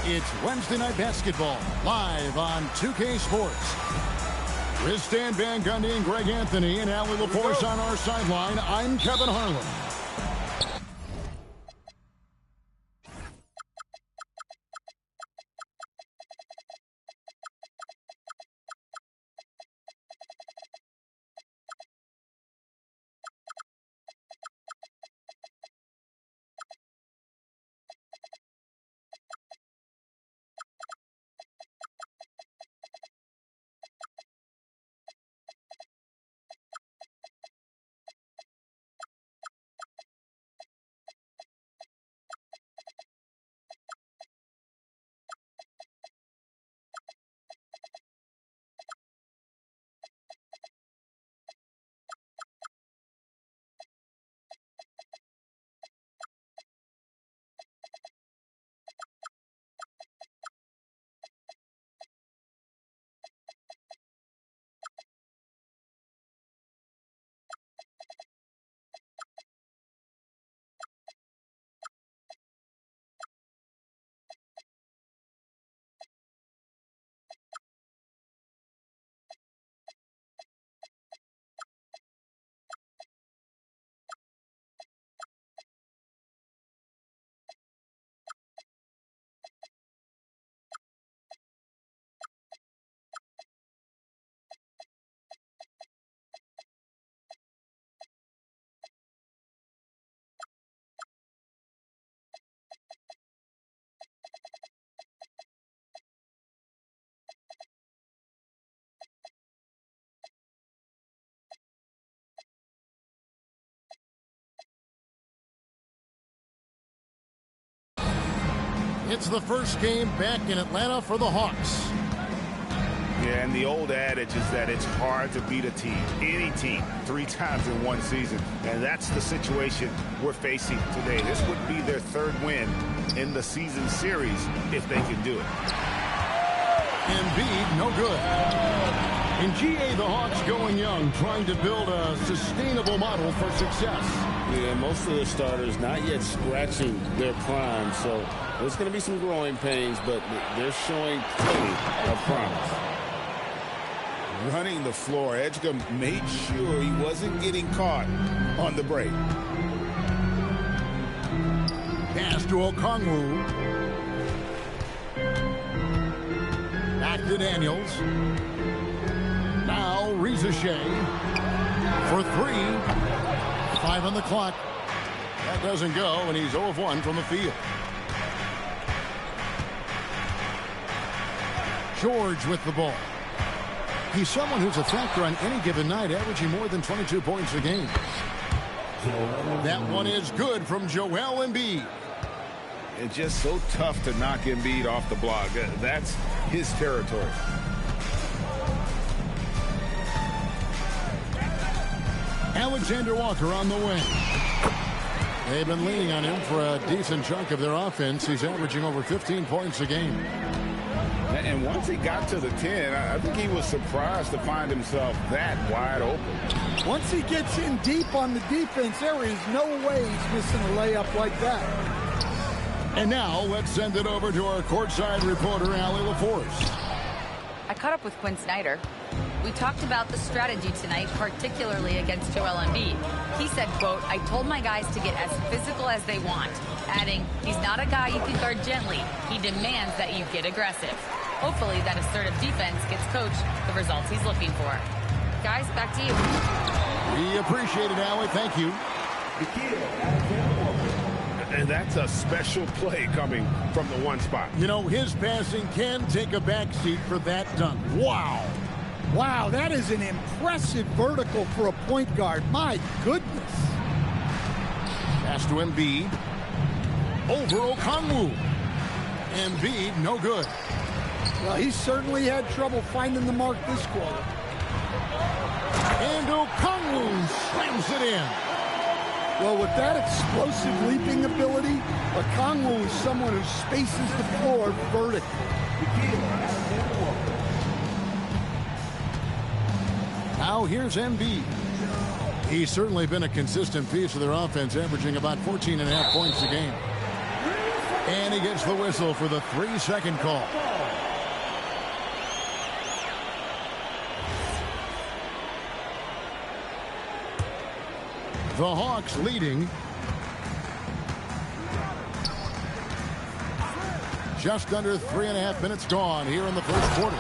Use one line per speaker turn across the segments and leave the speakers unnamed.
It's Wednesday Night Basketball, live on 2K Sports. With Stan Van Gundy and Greg Anthony and Allie LaForce on our sideline, I'm Kevin Harlan. It's the first game back in Atlanta for the Hawks.
Yeah, and the old adage is that it's hard to beat a team, any team, 3 times in one season. And that's the situation we're facing today. This would be their 3rd win in the season series if they can do it.
Embiid, no good. In GA, the Hawks going young, trying to build a sustainable model for success.
Yeah, most of the starters not yet scratching their prime, so there's going to be some growing pains, but they're showing plenty of promise.
Running the floor, Edgecombe made sure he wasn't getting caught on the break.
Pass to Okongwu. Back to Daniels. Now Reza Shea for 3. 5 on the clock. That doesn't go, and he's 0 of 1 from the field. George with the ball. He's someone who's a factor on any given night, averaging more than 22 points a game. That one is good from Joel Embiid.
It's just so tough to knock Embiid off the block. That's his territory.
Alexander Walker on the wing. They've been leaning on him for a decent chunk of their offense. He's averaging over 15 points a game.
And once he got to the 10, I think he was surprised to find himself that wide open.
Once he gets in deep on the defense, there is no way he's missing a layup like that.
And now let's send it over to our courtside reporter, Allie LaForce.
I caught up with Quinn Snyder. We talked about the strategy tonight, particularly against Joel Embiid. He said, quote, "I told my guys to get as physical as they want," adding, "He's not a guy you can guard gently. He demands that you get aggressive." Hopefully that assertive defense gets Coach the results he's looking for. Guys, back to you.
We appreciate it, Allie. Thank you.
And that's a special play coming from the 1 spot.
You know, his passing can take a backseat for that dunk. Wow.
Wow, that is an impressive vertical for a point guard. My goodness.
Pass to Embiid. Over Okongwu. Embiid, no good.
Well, he certainly had trouble finding the mark this quarter.
And Okongwu slams it in.
Well, with that explosive leaping ability, Okongwu is someone who spaces the floor vertically.
Now here's Embiid. He's certainly been a consistent piece of their offense, averaging about 14.5 points a game. And he gets the whistle for the 3-second call. The Hawks leading. Just under 3.5 minutes gone here in the first quarter.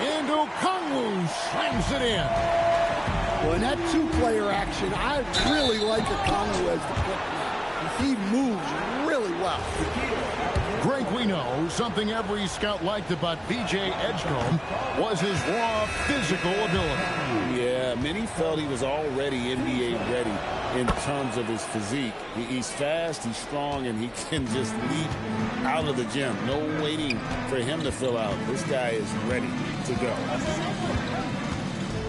And Okongwu slams it in.
Well, in that two-player action, I really like Okongwu as the quick man. He moves really well.
Greg, we know something every scout liked about B.J. Edgecombe was his raw physical ability.
Yeah, many felt he was already NBA ready in terms of his physique. He's fast, he's strong, and he can just leap out of the gym. No waiting for him to fill out. This guy is ready to go.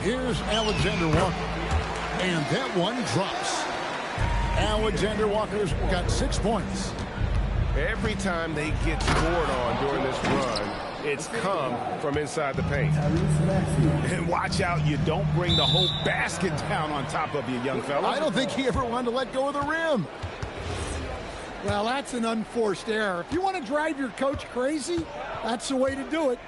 Here's Alexander Walker. And that one drops. Alexander Walker's got 6 points.
Every time they get scored on during this run, it's come from inside the paint. And watch out, you don't bring the whole basket down on top of you, young fella.
I don't think he ever wanted to let go of the rim.
Well, that's an unforced error. If you want to drive your coach crazy, that's the way to do it.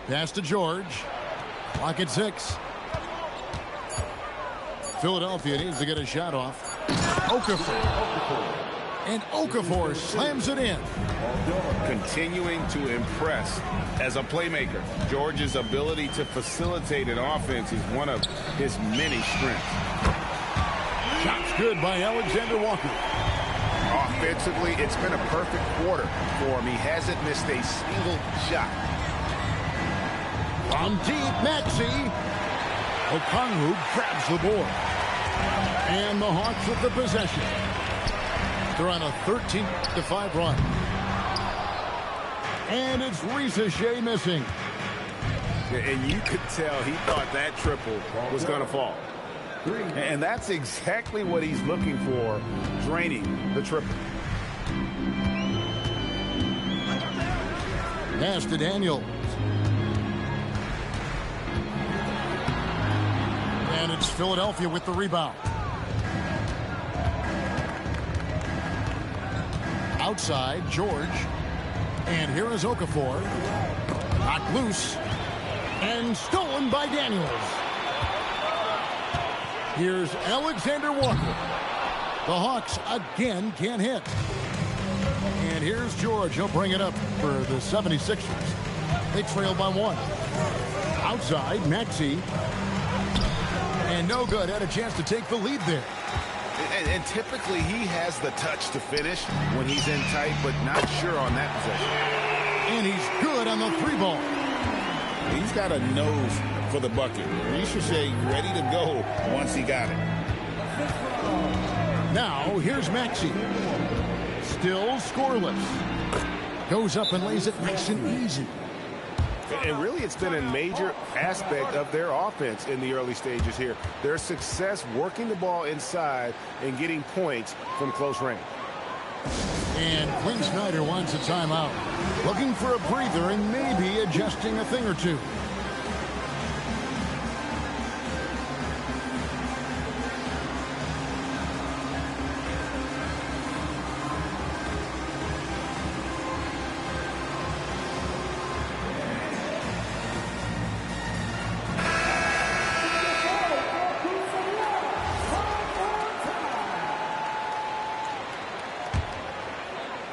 Pass to George. Clock at 6. Philadelphia needs to get a shot off. Okafor. And Okafor slams it in.
Continuing to impress as a playmaker. George's ability to facilitate an offense is one of his many strengths.
Shots good by Alexander Walker.
Offensively, it's been a perfect quarter for him. He hasn't missed a single shot.
From deep, Maxey. Okongwu grabs the board. And the Hawks with the possession. They're on a 13-5 run. And it's Ricochet missing.
And you could tell he thought that triple was going to fall. And that's exactly what he's looking for, draining the triple.
Pass to Daniels. And it's Philadelphia with the rebound. Outside, George. And here is Okafor. Knocked loose. And stolen by Daniels. Here's Alexander Walker. The Hawks again can't hit. And here's George. He'll bring it up for the 76ers. They trail by 1. Outside, Maxey. And no good. Had a chance to take the lead there.
And typically he has the touch to finish when he's in tight, but not sure on that possession.
And he's good on the 3-ball.
He's got a nose for the bucket. Ricochet ready to go once he got it.
Now here's Maxey. Still scoreless. Goes up and lays it nice and easy.
And really, it's been a major aspect of their offense in the early stages here. Their success working the ball inside and getting points from close range.
And Quinn Snyder wants a timeout. Looking for a breather and maybe adjusting a thing or two.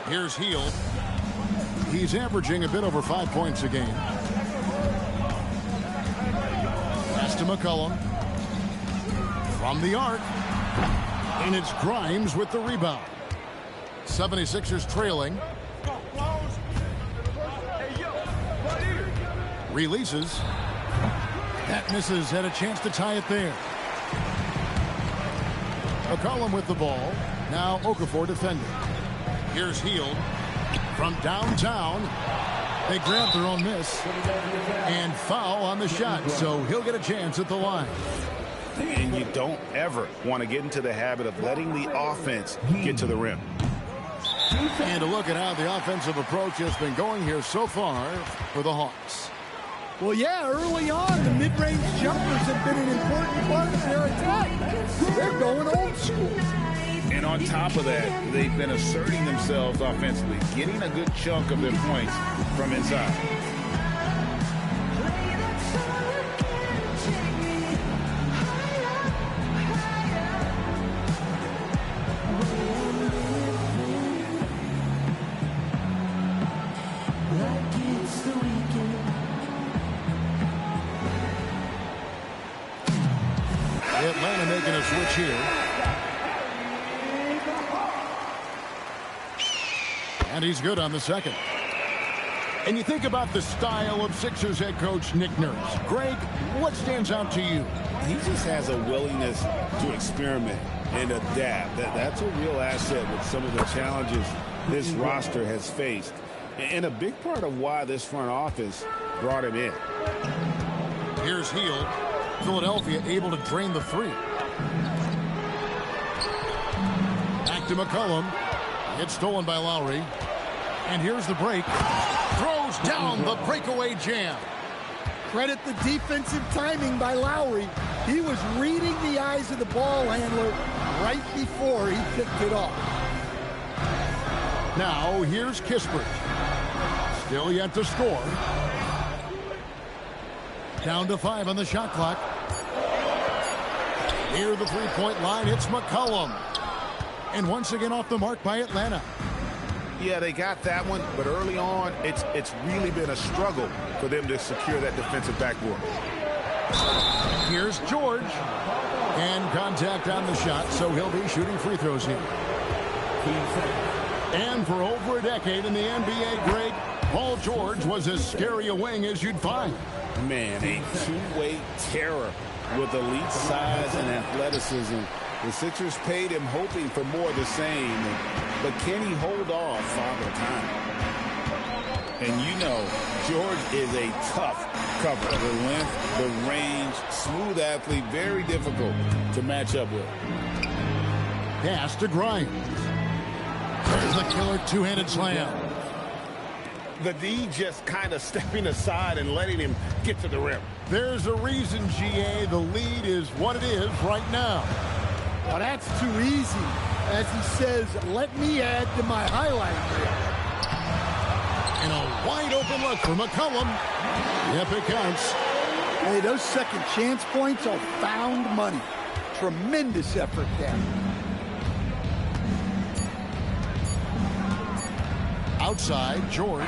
Here's Hield. He's averaging a bit over 5 points a game. Pass to McCollum. From the arc. And it's Grimes with the rebound. 76ers trailing. Releases. That misses. Had a chance to tie it there. McCollum with the ball. Now Okafor defending. Here's Hield from downtown. They grab their own miss. And foul on the shot, so he'll get a chance at the line.
And you don't ever want to get into the habit of letting the offense get to the rim.
And a look at how the offensive approach has been going here so far for the Hawks.
Well, yeah, early on, the mid-range jumpers have been an important part of their attack. They're going old school.
And on top of that, they've been asserting themselves offensively, getting a good chunk of their points from inside.
Atlanta making a switch here. And he's good on the second. And you think about the style of Sixers head coach Nick Nurse. Greg, what stands out to you?
He just has a willingness to experiment and adapt. That's a real asset with some of the challenges this roster has faced. And a big part of why this front office brought him in.
Here's Hield. Philadelphia able to drain the three. Back to McCollum. It's stolen by Lowry. And here's the break. Throws down the breakaway jam.
Credit the defensive timing by Lowry. He was reading the eyes of the ball handler right before he picked it off.
Now here's Kispert. Still yet to score. Down to 5 on the shot clock. Near the three-point line, it's McCollum. And once again off the mark by Atlanta.
Yeah, they got that one, but early on, it's really been a struggle for them to secure that defensive backboard.
Here's George. And contact on the shot, so he'll be shooting free throws here. And for over a decade in the NBA, Greg, Paul George was as scary a wing as you'd find.
Man, a two-way terror with elite size and athleticism. The Sixers paid him hoping for more of the same, but can he hold off Father Time? And you know, George is a tough cover. The length, the range, smooth athlete, very difficult to match up with.
Pass to Grimes. There's the killer two-handed slam.
The D just kind of stepping aside and letting him get to the rim.
There's a reason, GA, the lead is what it is right now.
Well, that's too easy. As he says, let me add to my highlight reel.
And a wide open look for McCollum. Yep, it counts.
Hey, those second chance points are found money. Tremendous effort there.
Outside, George.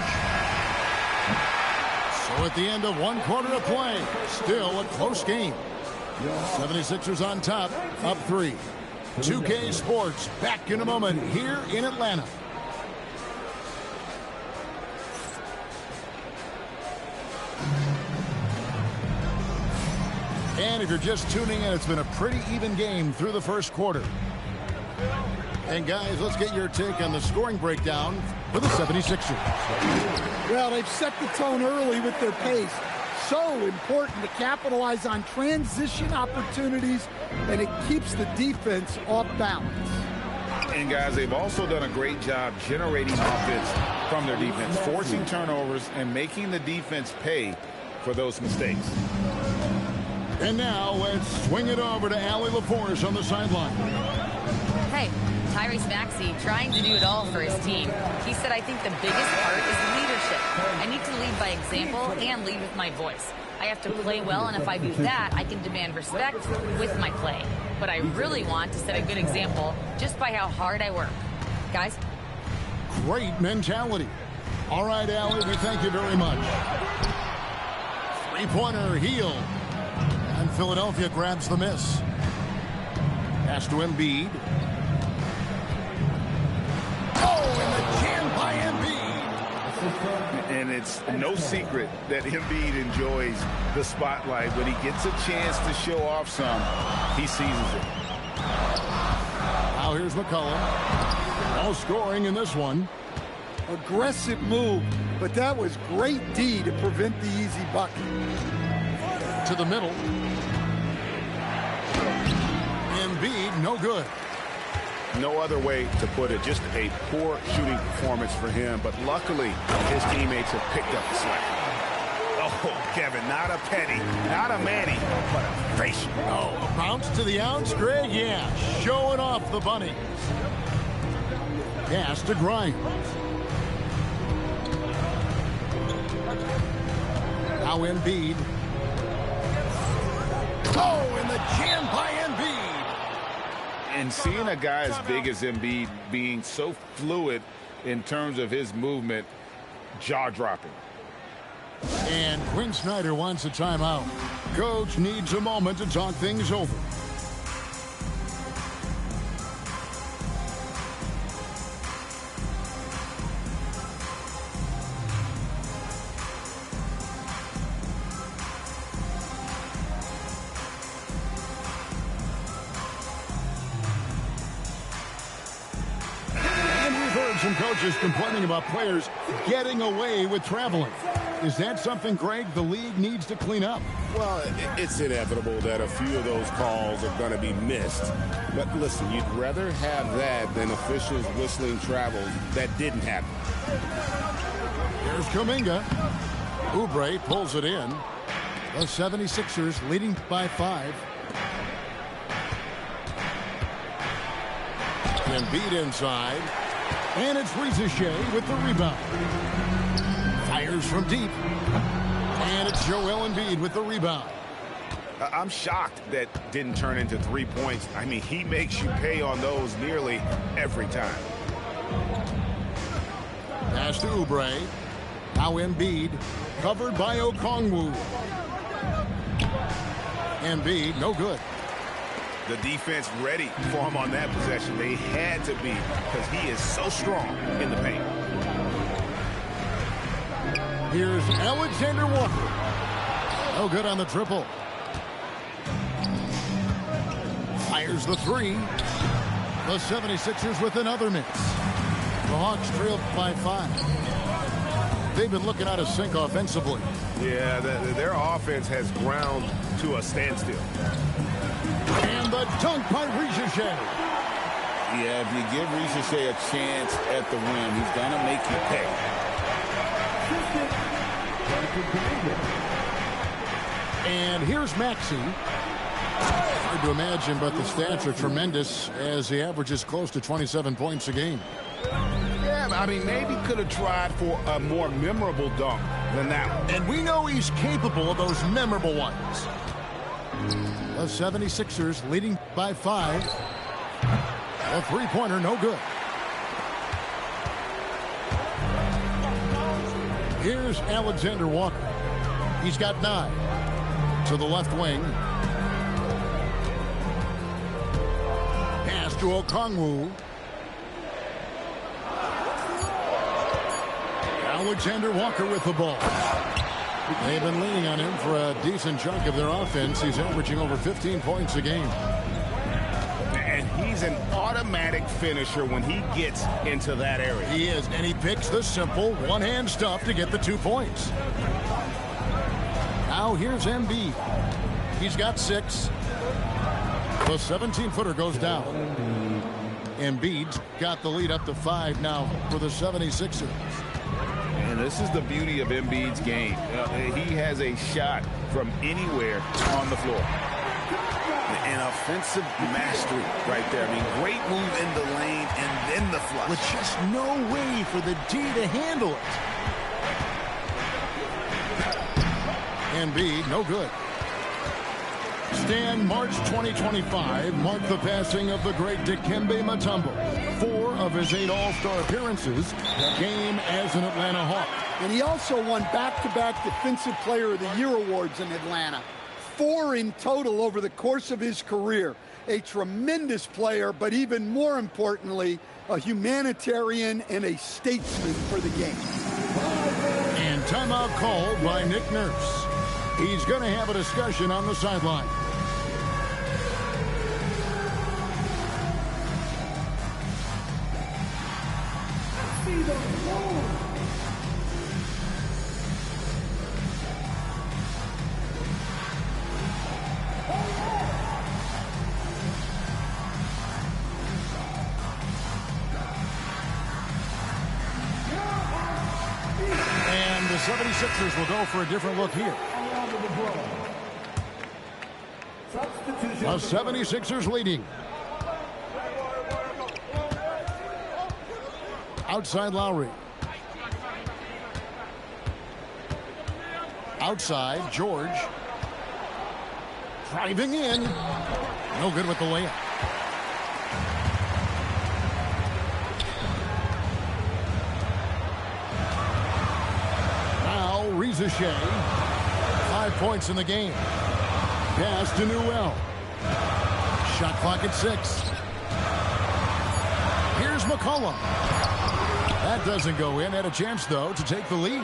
So at the end of one quarter of play, still a close game. 76ers on top, up 3. 2K Sports back in a moment here in Atlanta. And if you're just tuning in, it's been a pretty even game through the first quarter. And guys, let's get your take on the scoring breakdown for the 76ers.
Well, they've set the tone early with their pace. So important to capitalize on transition opportunities, and it keeps the defense off balance.
And guys, they've also done a great job generating offense from their defense, forcing turnovers and making the defense pay for those mistakes.
And now let's swing it over to Allie LaForce on the sideline.
Hey, Tyrese Maxey trying to do it all for his team. He said, I think the biggest part is leadership. I need to lead by example and lead with my voice. I have to play well, and if I do that, I can demand respect with my play. But I really want to set a good example just by how hard I work. Guys?
Great mentality. All right, Allie, we thank you very much. Three-pointer, Hield. And Philadelphia grabs the miss. Pass to Embiid. Oh, and the jam by Embiid.
And it's no secret that Embiid enjoys the spotlight. When he gets a chance to show off some, he seizes it.
Now here's McCollum. No scoring in this one.
Aggressive move, but that was great D to prevent the easy bucket.
To the middle. Embiid, no good.
No other way to put it. Just a poor shooting performance for him. But luckily, his teammates have picked up the slack. Oh, Kevin, not a penny, not a Manny, but a facial.
Oh, a bounce to the outs, Greg? Yeah, showing off the bunnies. Pass to Grimes. Now Embiid. Oh, and the jam by Embiid.
And seeing a guy as big as Embiid being so fluid in terms of his movement, jaw-dropping.
And Quinn Snyder wants a timeout. Coach needs a moment to talk things over. Some coaches complaining about players getting away with traveling. Is that something, Greg, the league needs to clean up?
Well, it's inevitable that a few of those calls are going to be missed. But listen, you'd rather have that than officials whistling travels that didn't happen.
Here's Kuminga. Oubre pulls it in. The 76ers leading by 5. Embiid inside. And it's Ricochet with the rebound. Fires from deep. And it's Joel Embiid with the rebound.
I'm shocked that didn't turn into 3 points. I mean, he makes you pay on those nearly every time.
Pass to Oubre. Now Embiid, covered by Okongwu. Embiid, no good.
The defense ready for him on that possession. They had to be, because he is so strong in the paint.
Here's Alexander Walker. No good on the triple. Fires the 3. The 76ers with another miss. The Hawks trailed by 5. They've been looking out of sync offensively.
Yeah, their offense has ground to a standstill.
And the dunk by Ricochet.
Yeah, if you give Ricochet a chance at the rim, he's going to make you pay.
And here's Maxey. Hard to imagine, but the stats are tremendous as he averages close to 27 points a game.
Yeah, I mean, maybe could have tried for a more memorable dunk than that one.
And we know he's capable of those memorable ones. The 76ers leading by 5. A three-pointer, no good. Here's Alexander Walker. He's got 9. To the left wing. Pass to Okongwu. Alexander Walker with the ball. They've been leaning on him for a decent chunk of their offense. He's averaging over 15 points a game.
And he's an automatic finisher when he gets into that area.
He is, and he picks the simple one-hand stuff to get the 2 points. Now here's Embiid. He's got 6. The 17-footer goes down. Embiid's got the lead up to 5 now for the 76ers.
And this is the beauty of Embiid's game. He has a shot from anywhere on the floor. An offensive mastery right there. I mean, great move in the lane and then the flush.
With just no way for the D to handle it. Embiid, no good. Stan, March 2025 marked the passing of the great Dikembe Mutombo. 4 of his 8 All-Star appearances came as an Atlanta Hawk.
And he also won back-to-back Defensive Player of the Year awards in Atlanta. 4 in total over the course of his career. A tremendous player, but even more importantly, a humanitarian and a statesman for the game.
And timeout called by Nick Nurse. He's going to have a discussion on the sideline. 76ers will go for a different look here. The 76ers leading. Outside Lowry. Outside George. Driving in. No good with the layup. Now Rizashea. 5 points in the game. Pass to Newell. Shot clock at 6. Here's McCollum. That doesn't go in. Had a chance, though, to take the lead.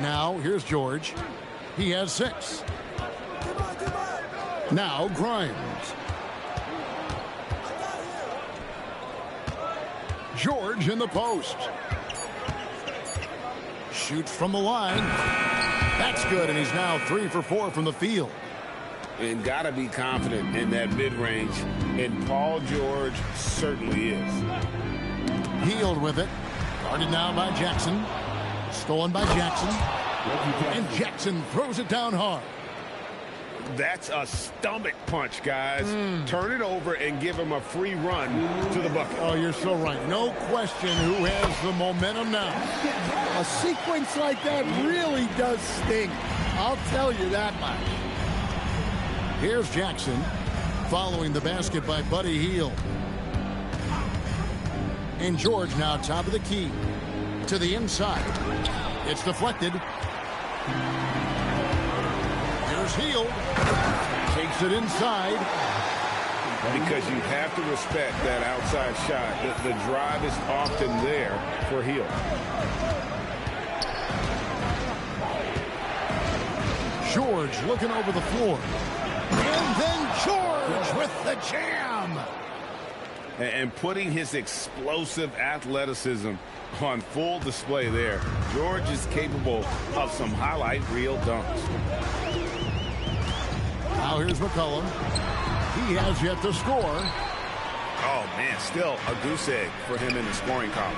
Now, here's George. He has 6. Now, Grimes. George in the post. Shoots from the line. That's good, and he's now 3 for 4 from the field.
And got to be confident in that mid-range, and Paul George certainly is.
Healed with it. Guarded now by Jackson. Stolen by Jackson. And Jackson throws it down hard.
That's a stomach punch, guys. Turn it over and give him a free run to the bucket.
Oh, you're so right. No question who has the momentum now.
A sequence like that really does sting. I'll tell you that much.
Here's Jackson following the basket by Buddy Hield. And George now top of the key to the inside. It's deflected. Here's Hield. Takes it inside.
Because you have to respect that outside shot. The drive is often there for Hield.
George looking over the floor. And then George with the jam.
And putting his explosive athleticism on full display there. George is capable of some highlight reel dunks.
Now here's McCollum. He has yet to score.
Oh, man, still a goose egg for him in the scoring column.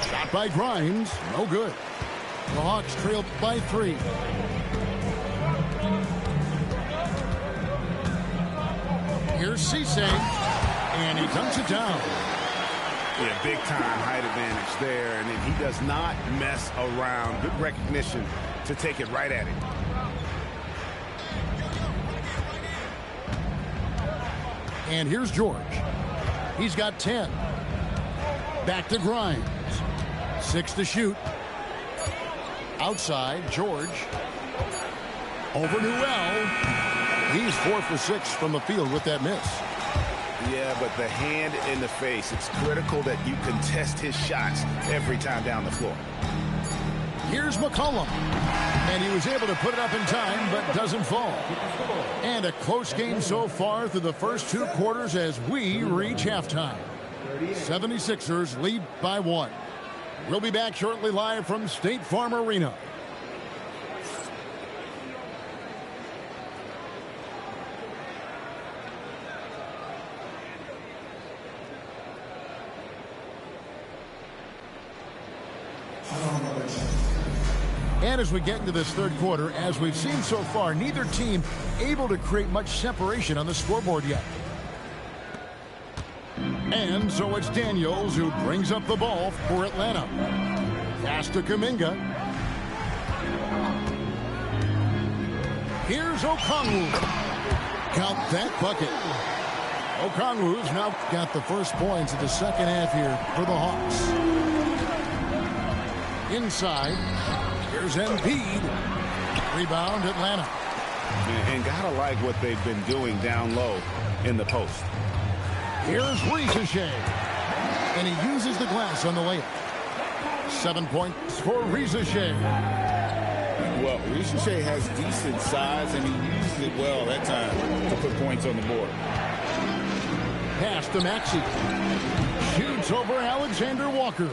Shot by Grimes. No good. The Hawks trail by 3. Here's Cisse, and he dunks it down.
Yeah, big-time height advantage there, and then he does not mess around. Good recognition to take it right at him.
And here's George. He's got 10. Back to Grimes. 6 to shoot. Outside, George. Over Newell. He's 4 for 6 from the field with that miss.
Yeah, but the hand in the face, it's critical that you contest his shots every time down the floor.
Here's McCollum. And he was able to put it up in time, but doesn't fall. And a close game so far through the first 2 quarters as we reach halftime. 76ers lead by 1. We'll be back shortly live from State Farm Arena. And as we get into this third quarter, as we've seen so far, neither team able to create much separation on the scoreboard yet. And so it's Daniels who brings up the ball for Atlanta. Pass to Kuminga. Here's Okongwu. Count that bucket. Okongwu's now got the first points of the second half here for the Hawks. Inside. Here's Embiid. Rebound, Atlanta.
And gotta like what they've been doing down low in the post.
Here's Rizashea. And he uses the glass on the layup. 7 points for Rizashea.
Well, Rizashea has decent size, and he uses it well that time to put points on the board.
Pass to Maxey. Shoots over Alexander Walker.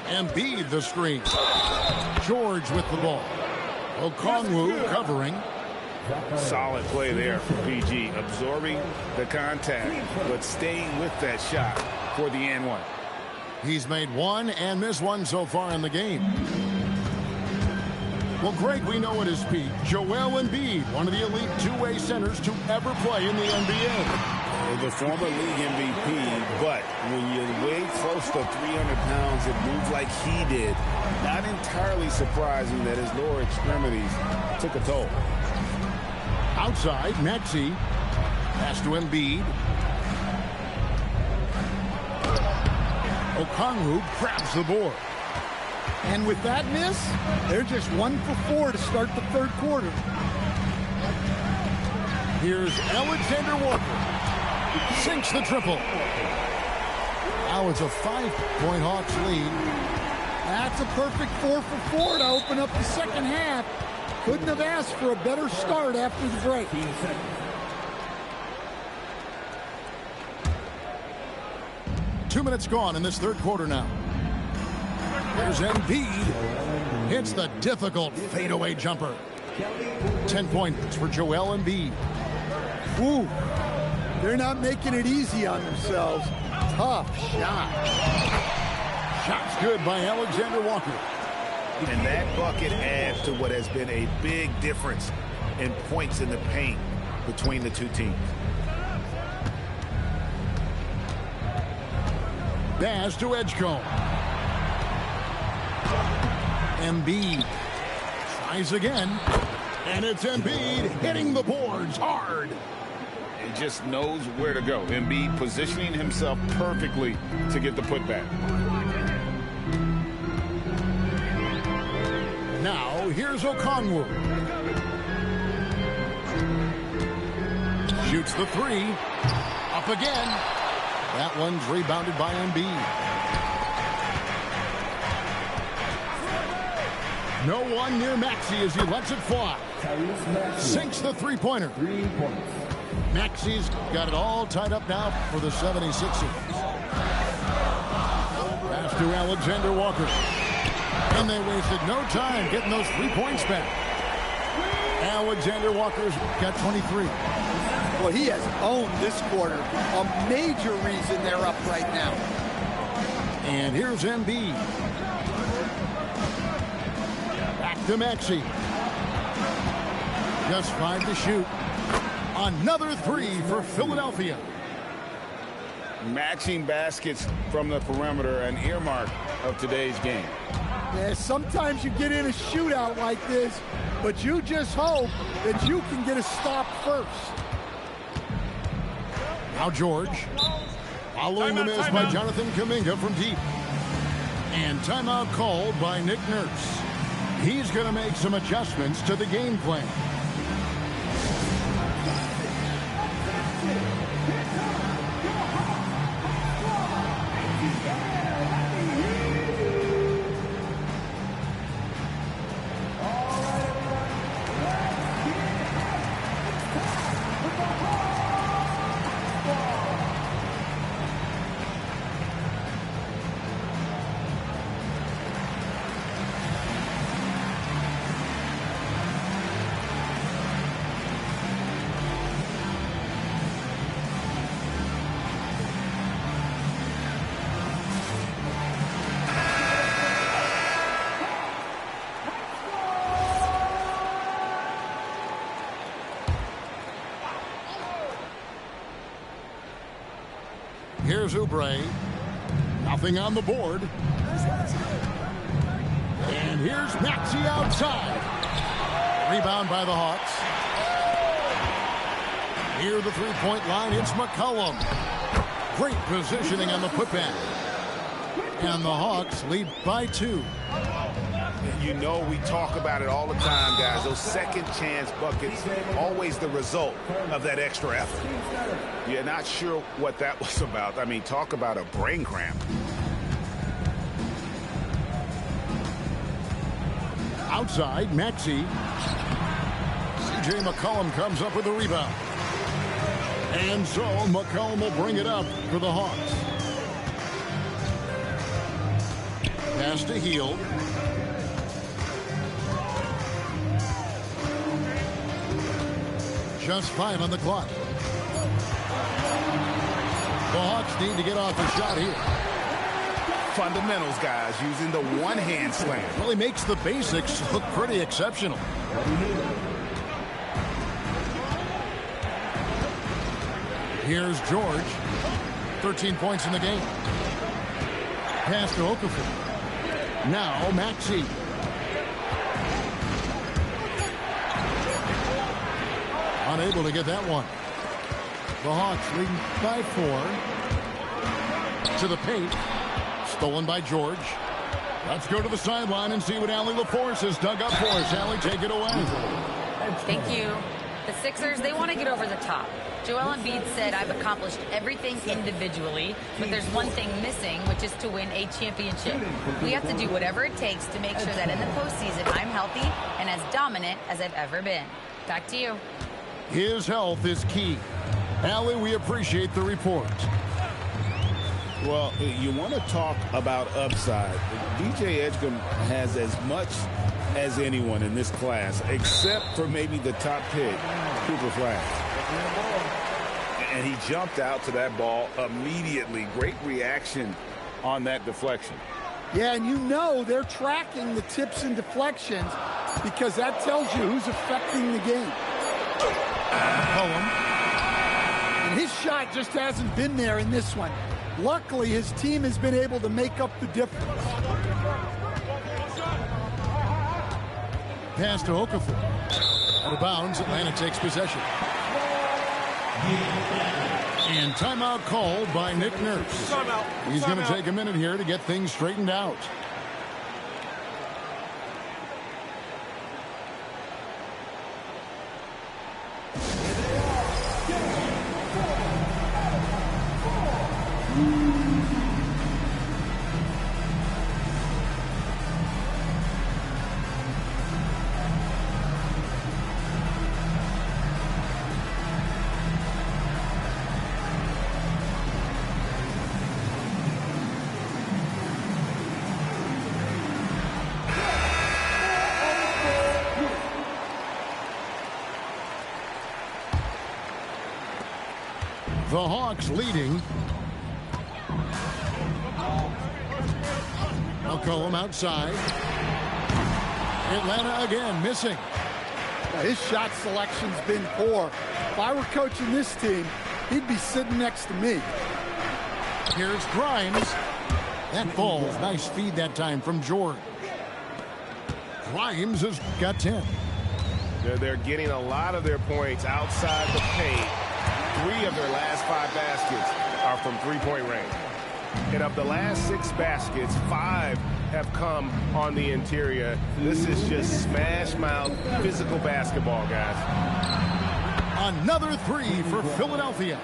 Embiid the screen. George with the ball. Okongwu covering.
Solid play there for PG, absorbing the contact, but staying with that shot for the and one.
He's made one and missed one so far in the game. Well, Greg, we know at his peak, Joel Embiid, one of the elite two-way centers to ever play in the NBA.
The former league MVP, but when you weigh close to 300 pounds and move like he did, not entirely surprising that his lower extremities took a toll.
Outside, Maxey. Pass to Embiid. Okongwu grabs the board.
And with that miss, they're just 1 for 4 to start the third quarter.
Here's Alexander Walker. Sinks the triple. Now it's a 5-point Hawks lead.
That's a perfect 4 for 4 to open up the second half. Couldn't have asked for a better start after the break.
Two minutes gone in this third quarter now. Here's Embiid. Hits the difficult fadeaway jumper. 10 points for Joel Embiid.
Ooh, they're not making it easy on themselves. Tough shot.
Shot's good by Alexander Walker.
And that bucket adds to what has been a big difference in points in the paint between the two teams.
Pass to Edgecombe. Embiid tries again, and it's Embiid hitting the boards hard.
He just knows where to go. Embiid positioning himself perfectly to get the putback.
Now here's Okongwu. Shoots the three. Up again. That one's rebounded by Embiid. No one near Maxey as he lets it fly. Sinks the three-pointer. Maxey's got it all tied up now for the 76ers. Pass to Alexander Walker. And they wasted no time getting those 3 points back. Alexander Walker's got 23.
Well, he has owned this quarter. A major reason they're up right now.
And here's Embiid. Back to Maxey. Just 5 to shoot. Another 3 for Philadelphia.
Matching baskets from the perimeter, an earmark of today's game.
Yeah, sometimes you get in a shootout like this, but you just hope that you can get a stop first.
Now George. Following the miss by Jonathan Kuminga from deep. And timeout called by Nick Nurse. He's going to make some adjustments to the game plan. Here's Oubre. Nothing on the board. And here's Maxey outside. Rebound by the Hawks. Near the three-point line, it's McCollum. Great positioning on the putback. And the Hawks lead by 2.
You know, we talk about it all the time, guys. Those second chance buckets, always the result of that extra effort. You're not sure what that was about. I mean, talk about a brain cramp.
Outside, Maxey. C.J. McCollum comes up with the rebound. And so McCollum will bring it up for the Hawks. Pass to Hield. Just 5 on the clock. The Hawks need to get off a shot here.
Fundamentals, guys, using the one-hand slam.
Well, he makes the basics look pretty exceptional. Here's George. 13 points in the game. Pass to Okafor. Now Maxey. Unable to get that one. The Hawks leading by 4. To the paint. Stolen by George. Let's go to the sideline and see what Allie LaForce has dug up for us. Allie, take it away.
Thank you. The Sixers, they want to get over the top. Joel Embiid said, I've accomplished everything individually, but there's one thing missing, which is to win a championship. We have to do whatever it takes to make sure that in the postseason I'm healthy and as dominant as I've ever been. Back to you.
His health is key. Allie, we appreciate the report.
Well, you want to talk about upside. DJ Edgecombe has as much as anyone in this class, except for maybe the top pick, Cooper Flash.
And he jumped out to that ball immediately. Great reaction on that deflection.
Yeah, and you know they're tracking the tips and deflections because that tells you who's affecting the game. And his shot just hasn't been there in this one. Luckily, his team has been able to make up the difference.
Pass to Okafor. Out of bounds, Atlanta takes possession. And timeout called by Nick Nurse. He's going to take a minute here to get things straightened out. The Hawks leading. McCollum outside. Atlanta again missing.
Now, his shot selection's been poor. If I were coaching this team, he'd be sitting next to me.
Here's Grimes. That falls. Nice feed that time from George. Grimes has got 10.
They're getting a lot of their points outside the paint. 3 of their last 5 baskets are from three-point range. And of the last 6 baskets, 5 have come on the interior. This is just smash-mouth physical basketball, guys.
Another 3 for Philadelphia.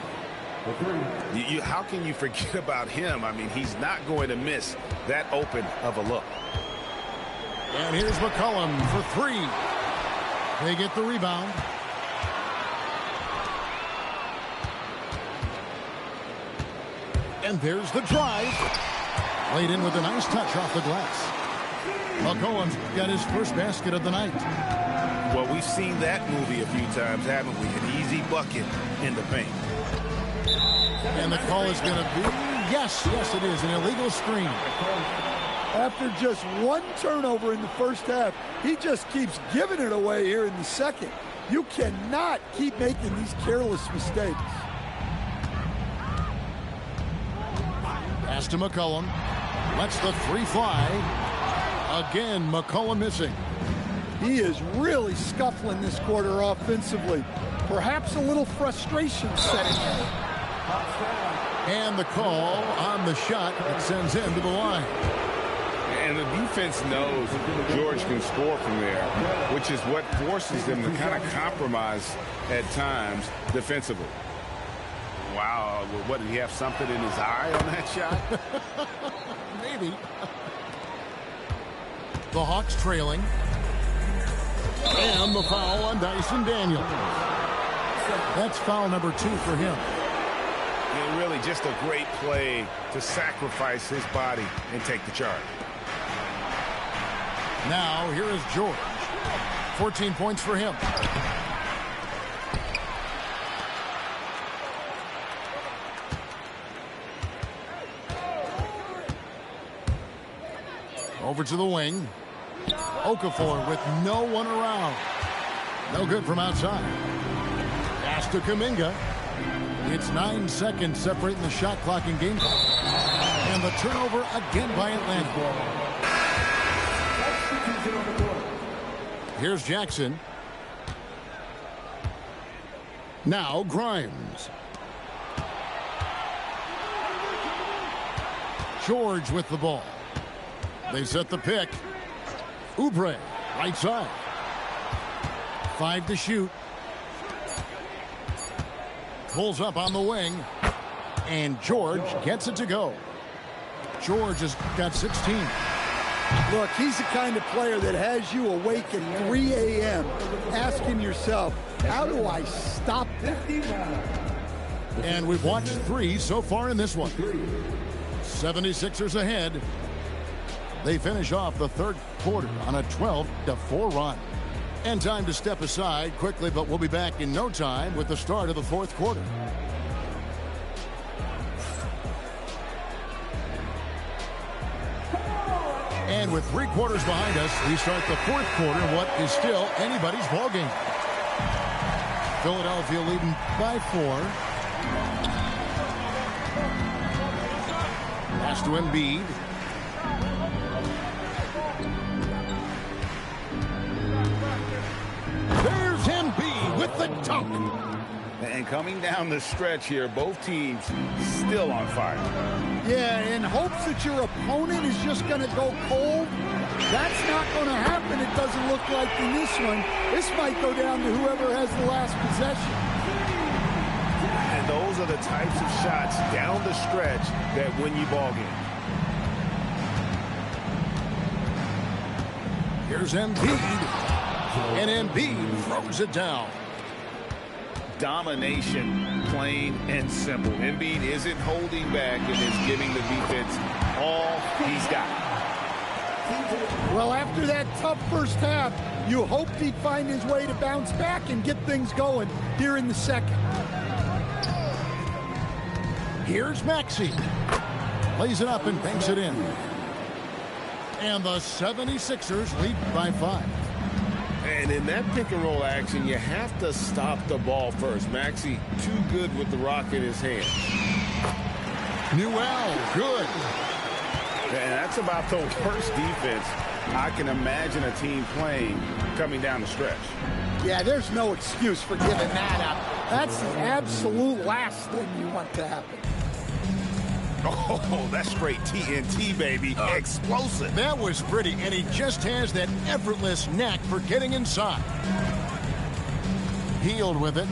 How can you forget about him? I mean, he's not going to miss that open of a look.
And here's McCollum for 3. They get the rebound. And there's the drive. Laid in with a nice touch off the glass. McCollum's got his first basket of the night.
Well, we've seen that movie a few times, haven't we? An easy bucket in the paint.
And the call is going to be, yes, it is, an illegal screen.
After just 1 turnover in the first half, he just keeps giving it away here in the second. You cannot keep making these careless mistakes.
Pass to McCollum. Lets the 3 fly. Again, McCollum missing.
He is really scuffling this quarter offensively. Perhaps a little frustration setting in.
And the call on the shot that sends him to the line.
And the defense knows George can score from there, which is what forces them to kind of compromise at times defensively.
Wow, what, did he have something in his eye on that shot?
Maybe. The Hawks trailing. And the foul on Dyson Daniels. That's foul number 2 for him.
And really just a great play to sacrifice his body and take the charge.
Now, here is George. 14 points for him. Over to the wing. Okafor with no one around. No good from outside. Pass to Kuminga. It's 9 seconds separating the shot clock and game clock. And the turnover again by Atlanta. Here's Jackson. Now Grimes. George with the ball. They set the pick. Oubre, right side. 5 to shoot. Pulls up on the wing. And George gets it to go. George has got 16.
Look, he's the kind of player that has you awake at 3 a.m. asking yourself, how do I stop that?
And we've watched 3 so far in this one. 76ers ahead. They finish off the third quarter on a 12-4 run. And time to step aside quickly, but we'll be back in no time with the start of the fourth quarter. And with 3 quarters behind us, we start the fourth quarter in what is still anybody's ballgame. Philadelphia leading by 4. Pass to Embiid. There's Embiid with the dunk.
And coming down the stretch here, both teams still on fire.
Yeah, in hopes that your opponent is just going to go cold. That's not going to happen, it doesn't look like in this one. This might go down to whoever has the last possession.
And those are the types of shots down the stretch that win you ball games.
Here's Embiid. And Embiid throws it down.
Domination, plain and simple. Embiid isn't holding back and is giving the defense all he's got.
Well, after that tough first half, you hoped he'd find his way to bounce back and get things going here in the second.
Here's Maxey. Lays it up and banks it in. And the 76ers lead by 5.
And in that pick-and-roll action, you have to stop the ball first. Maxey too good with the rock in his hand.
Newell, good.
And that's about the worst defense I can imagine a team playing coming down the stretch.
Yeah, there's no excuse for giving that up. That's the absolute last thing you want to happen.
Oh, that's straight TNT, baby. Explosive.
That was pretty, and he just has that effortless knack for getting inside. Healed with it.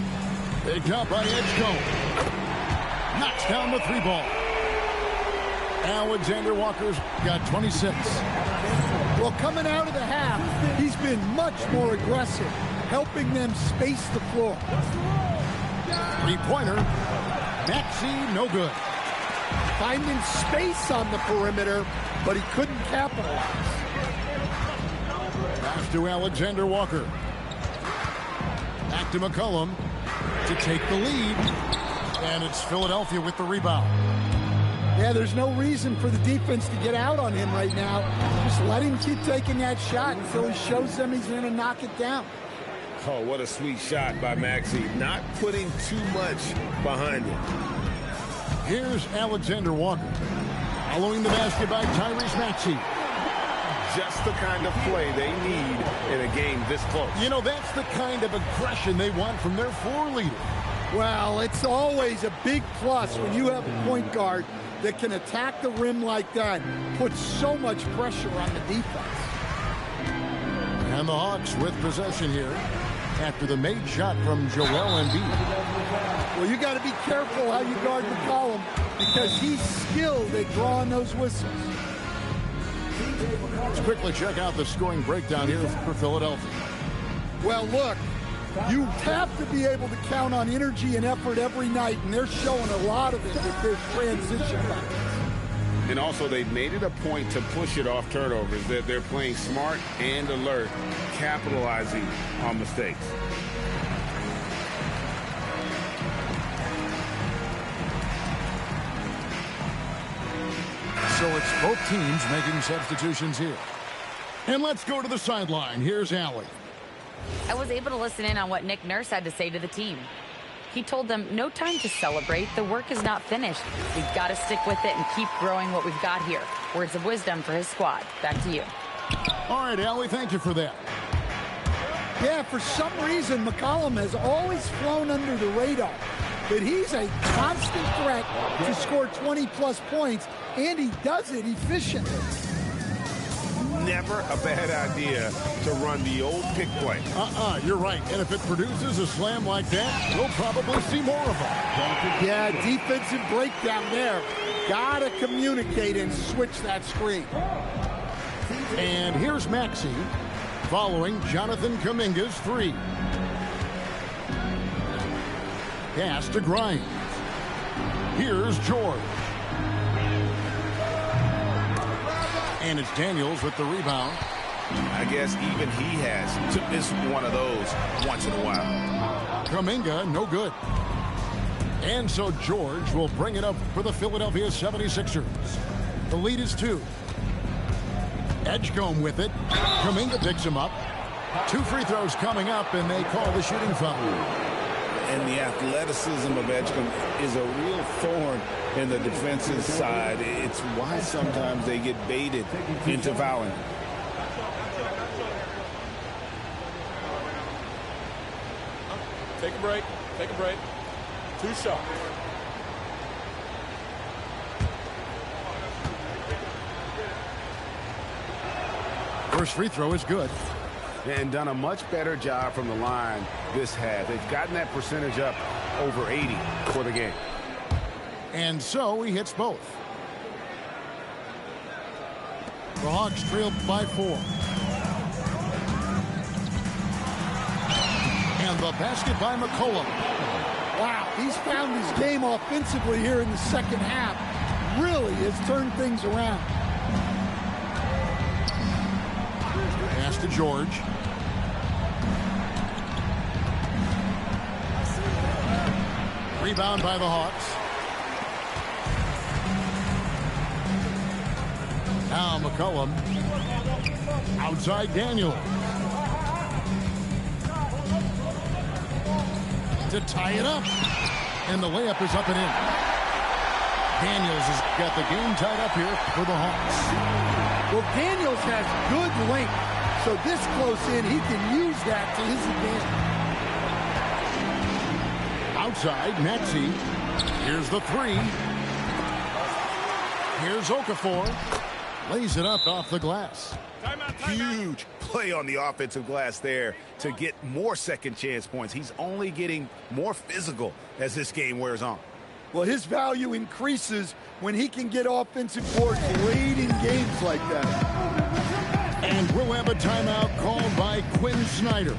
Picked up by Edgecombe. Knocks down the 3 ball. Alexander Walker's got 26.
Well, coming out of the half, he's been much more aggressive, helping them space the floor.
3-pointer. Maxey, no good.
Finding space on the perimeter, but he couldn't capitalize.
Pass to Alexander Walker. Back to McCollum to take the lead. And it's Philadelphia with the rebound.
Yeah, there's no reason for the defense to get out on him right now. Just let him keep taking that shot until he shows them he's going to knock it down.
Oh, what a sweet shot by Maxey. Not putting too much behind him.
Here's Alexander Walker. Following the basket by Tyrese Maxey.
Just the kind of play they need in a game this close.
You know, that's the kind of aggression they want from their floor leader.
Well, it's always a big plus when you have a point guard that can attack the rim like that, put so much pressure on the defense.
And the Hawks with possession here after the made shot from Joel Embiid.
Well, you got to be careful how you guard McCollum because he's skilled at drawing those whistles.
Let's quickly check out the scoring breakdown here for Philadelphia.
Well, look, you have to be able to count on energy and effort every night, and they're showing a lot of it with their transition buckets.
And also, they've made it a point to push it off turnovers. They're playing smart and alert, capitalizing on mistakes.
So it's both teams making substitutions here. And let's go to the sideline. Here's Allie.
I was able to listen in on what Nick Nurse had to say to the team. He told them, no time to celebrate. The work is not finished. We've got to stick with it and keep growing what we've got here. Words of wisdom for his squad. Back to you.
All right, Allie, thank you for that.
Yeah, for some reason, McCollum has always flown under the radar. But he's a constant threat to score 20-plus points, and he does it efficiently.
Never a bad idea to run the old pick play.
You're right. And if it produces a slam like that, we'll probably see more of them.
Yeah, defensive breakdown there. Gotta communicate and switch that screen.
And here's Maxey following Jonathan Kuminga's three. Pass to Grimes. Here's George. And it's Daniels with the rebound.
I guess even he has to miss one of those once in a while.
Kuminga, no good. And so George will bring it up for the Philadelphia 76ers. The lead is 2. Edgecombe with it. Kuminga picks him up. 2 free throws coming up, and they call the shooting foul.
And the athleticism of Edgecombe is a real thorn in the defensive side. It's why sometimes they get baited into fouling.
Take a break. Take a break. 2 shots.
First free throw is good.
And done a much better job from the line this half. They've gotten that percentage up over 80 for the game.
And so he hits both. The Hawks trail by 4. And the basket by McCollum.
Wow, he's found his game offensively here in the second half. Really has turned things around.
Pass to George. Rebound by the Hawks. Now McCollum. Outside Daniels. To tie it up. And the layup is up and in. Daniels has got the game tied up here for the Hawks.
Well, Daniels has good length. So this close in, he can use that to his advantage.
Outside, Maxey. Here's the 3. Here's Okafor. Lays it up off the glass.
Huge play on the offensive glass there to get more second chance points. He's only getting more physical as this game wears on.
Well, his value increases when he can get offensive boards late in games like that.
And we'll have a timeout called by Quinn Snyder.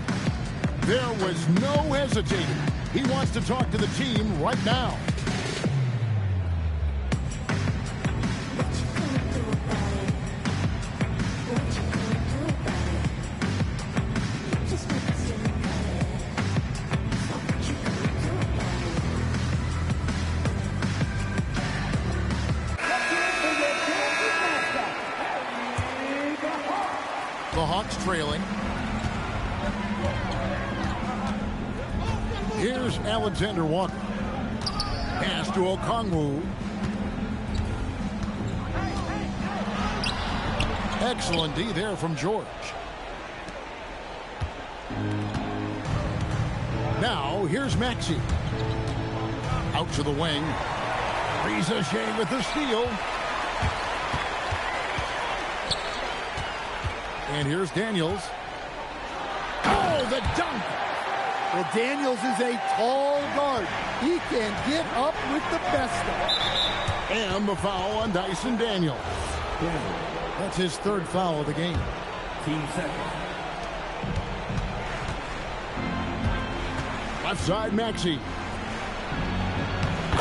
There was no hesitating. He wants to talk to the team right now. The Hawks trailing. Here's Alexander Walker. Pass to Okongwu. Excellent D there from George. Now here's Maxey. Out to the wing. Ricochet with the steal. And here's Daniels. Oh, the dunk!
Well, Daniels is a tall guard. He can get up with the best of them.
And the foul on Dyson Daniels. That's his 3rd foul of the game.
Team second.
Left side, Maxey.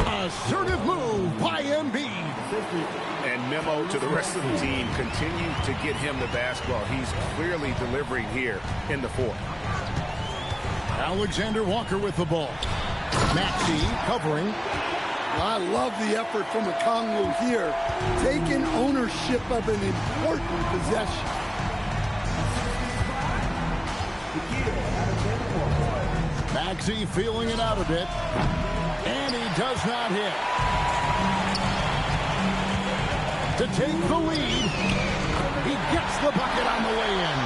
Assertive move by Embiid.
And memo to the rest of the team, continue to get him the basketball. He's clearly delivering here in the 4th.
Alexander Walker with the ball. Maxey covering.
I love the effort from Okongwu here, taking ownership of an important possession.
Maxey feeling it out a bit, and he does not hit. To take the lead, he gets the bucket on the way in.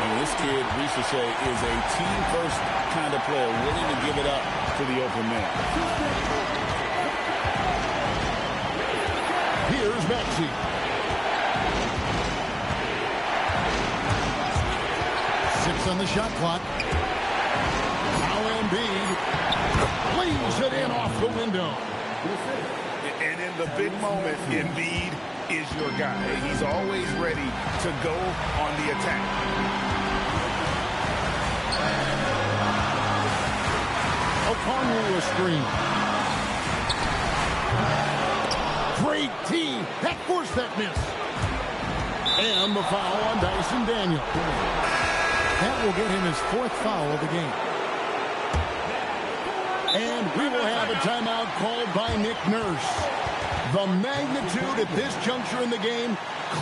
And this kid, Ricochet, is a team-first kind of player, willing to give it up to the open man.
Here's Maxey. Six on the shot clock. Now Embiid lays it in off the window.
And in the big moment, Embiid is your guy. He's always ready to go on the attack.
Okongwu a screen. Great team. That forced that miss. And the foul on Dyson Daniel. That will get him his fourth foul of the game. And we will have a timeout called by Nick Nurse. The magnitude at this juncture in the game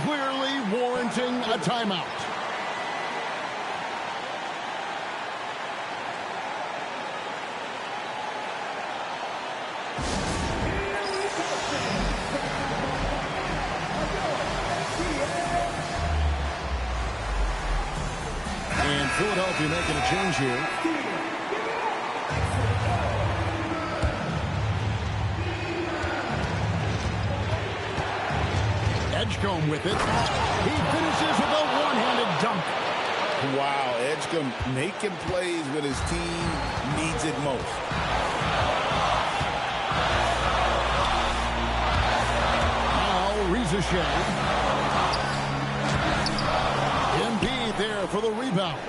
clearly warranting a timeout. And Philadelphia making a change here. Edgecombe with it. He finishes with a one-handed dunk.
Wow, Edgecombe making plays when his team needs it most.
Now Ricochet. Embiid there for the rebound.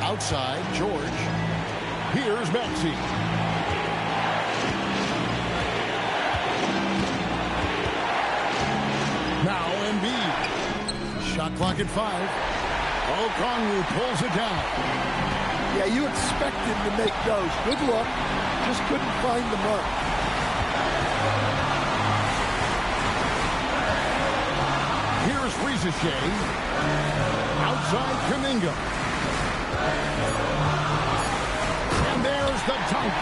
Outside, George. Here's Maxey. Now Embiid. Shot clock at 5. Okongwu pulls it down.
Yeah, you expect him to make those. Good luck. Just couldn't find the mark.
Here's Ricochet. Outside Kuminga. And there's the dunk.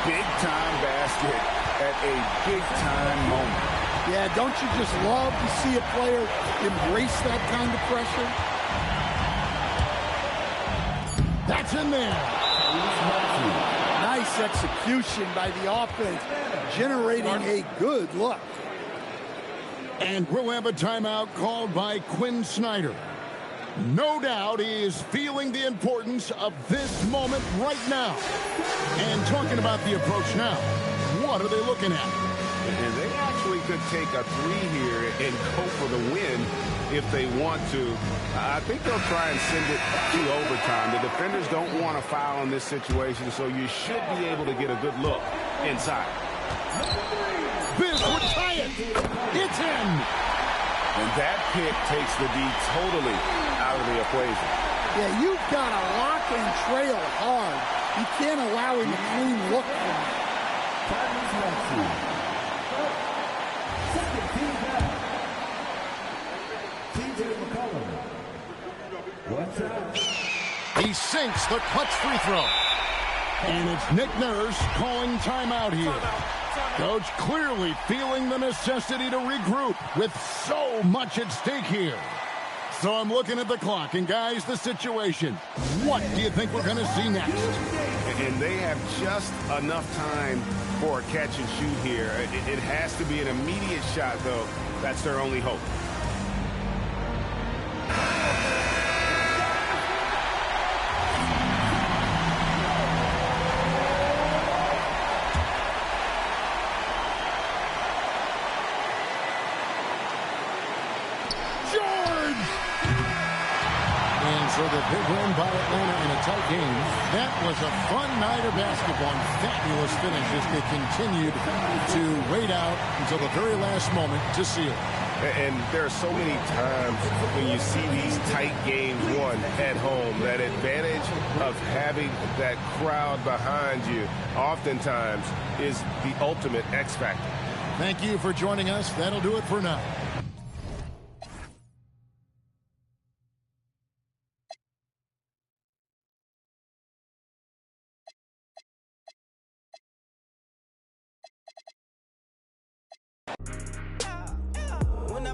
Big-time basket at a big-time moment.
Yeah, don't you just love to see a player embrace that kind of pressure?
That's in there.
Nice execution by the offense, generating a good look.
And we'll have a timeout called by Quinn Snyder. No doubt he is feeling the importance of this moment right now. And talking about the approach now, what are they looking at?
And they actually could take a 3 here and go for the win if they want to. I think they'll try and send it to overtime. The defenders don't want to foul in this situation, so you should be able to get a good look inside.
This would tie it. It's in.
And that pick takes the D totally out of the equation.
Yeah, you've got to lock and trail hard. You can't allow him a clean look from it.
He sinks the clutch free throw. And it's Nick Nurse calling timeout here. Coach clearly feeling the necessity to regroup with so much at stake here. So I'm looking at the clock, and guys, the situation. What do you think we're going to see next?
And they have just enough time for a catch and shoot here. It has to be an immediate shot, though. That's their only hope.
So the big win by Atlanta in a tight game. That was a fun night of basketball and fabulous finish as they continued to wait out until the very last moment to seal it.
And there are so many times when you see these tight games won at home, that advantage of having that crowd behind you oftentimes is the ultimate X factor.
Thank you for joining us. That'll do it for now.